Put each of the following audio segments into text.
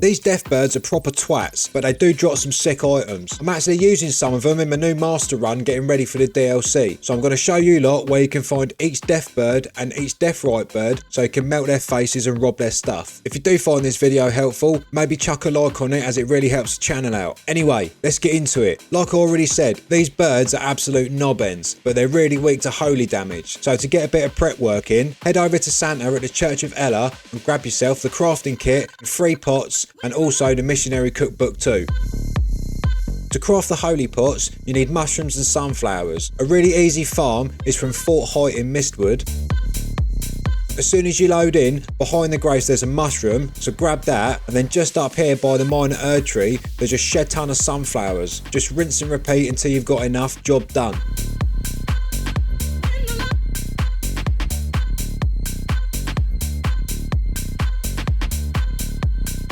These Deathbirds are proper twats, but they do drop some sick items. I'm actually using some of them in my new master run getting ready for the DLC, so I'm going to show you lot where you can find each Deathbird and each Deathrite bird so you can melt their faces and rob their stuff. If you do find this video helpful, maybe chuck a like on it as it really helps the channel out. Anyway, let's get into it. Like I already said, these birds are absolute knob-ends, but they're really weak to holy damage. So to get a bit of prep work in, head over to Santa at the Church of Ella and grab yourself the crafting kit and 3 pots, and also the missionary cookbook too. To craft the holy pots, you need mushrooms and sunflowers. A really easy farm is from Fort Height in Mistwood. As soon as you load in, behind the grace there's a mushroom, so grab that, and then just up here by the minor Erd tree, there's a shed ton of sunflowers. Just rinse and repeat until you've got enough, job done.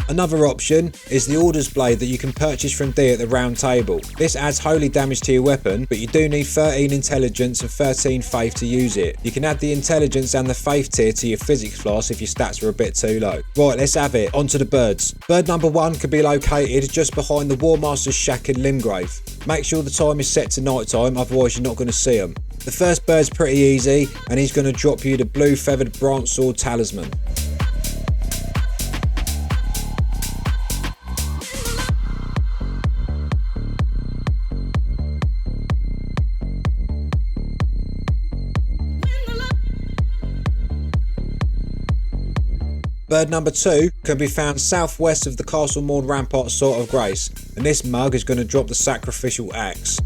Another option is the Orders Blade that you can purchase from D at the Roundtable. This adds holy damage to your weapon, but you do need 13 intelligence and 13 faith to use it. You can add the intelligence and the faith tier to your physics class if your stats are a bit too low. Right, let's have it. On to the birds. Bird number 1 can be located just behind the War Master's shack in Limgrave. Make sure the time is set to night time, otherwise you're not going to see them. The first bird's pretty easy, and he's going to drop you the blue feathered branch sword talisman. Bird number 2 can be found southwest of the Castle Morn Rampart Sword of Grace, and this mug is going to drop the sacrificial axe.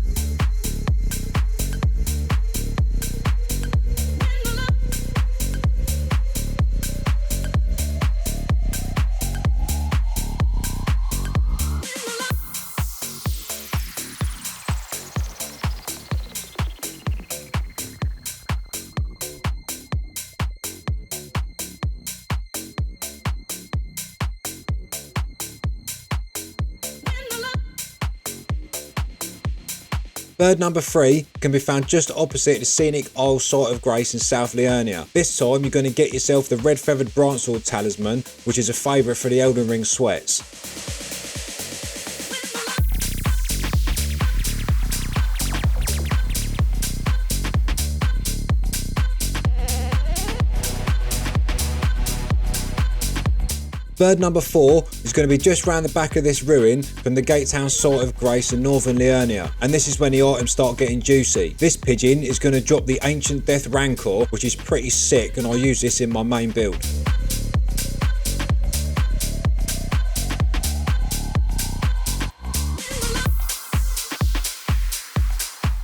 Bird number 3 can be found just opposite the scenic Isle Site of Grace in South Liurnia. This time you're going to get yourself the red feathered branch sword talisman, which is a favourite for the Elden Ring sweats. Bird number 4 is going to be just round the back of this ruin from the Gatetown Site of Grace in Northern Liurnia, and this is when the items start getting juicy. This pigeon is going to drop the Ancient Death Rancor, which is pretty sick, and I use this in my main build.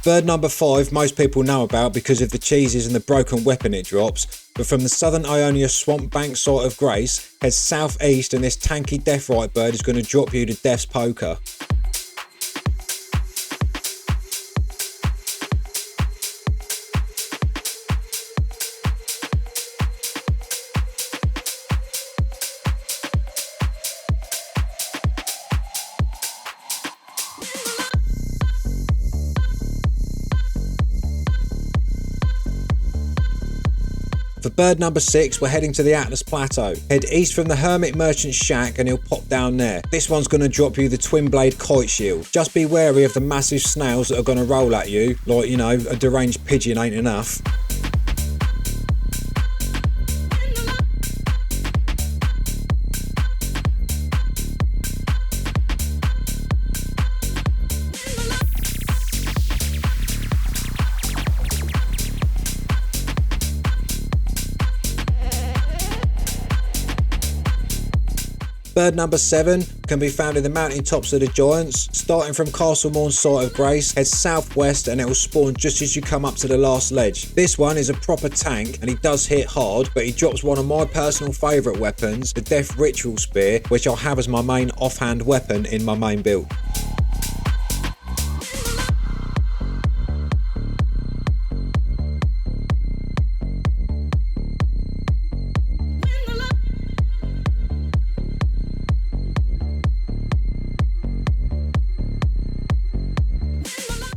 Bird number 5 most people know about because of the cheeses and the broken weapon it drops, but from the Southern Ionia Swamp Bank Site of Grace, head southeast and this tanky Deathrite bird is going to drop you the Death's Poker. For bird number 6, we're heading to the Altus Plateau. Head east from the Hermit Merchant's shack and he'll pop down there. This one's going to drop you the twin blade kite shield. Just be wary of the massive snails that are going to roll at you, like, you know, a deranged pigeon ain't enough. Bird number 7 can be found in the Mountaintops of the Giants. Starting from Castle Morn's Site of Grace, head southwest and it will spawn just as you come up to the last ledge. This one is a proper tank and he does hit hard, but he drops one of my personal favourite weapons, the Death Ritual Spear, which I'll have as my main offhand weapon in my main build.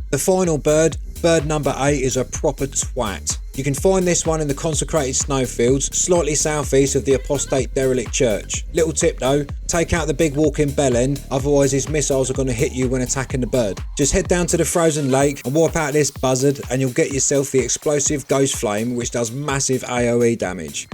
The final bird, bird number 8, is a proper twat. You can find this one in the Consecrated Snowfileds, slightly southeast of the apostate derelict church. Little tip though, take out the big walking bell end, otherwise his missiles are going to hit you when attacking the bird. Just head down to the frozen lake and wipe out this buzzard and you'll get yourself the explosive ghost flame which does massive AoE damage.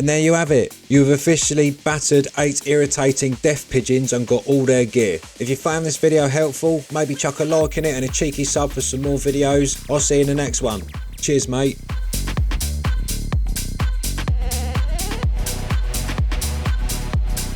And there you have it. You've officially battered 8 irritating death pigeons and got all their gear. If you found this video helpful, maybe chuck a like in it and a cheeky sub for some more videos. I'll see you in the next one. Cheers, mate.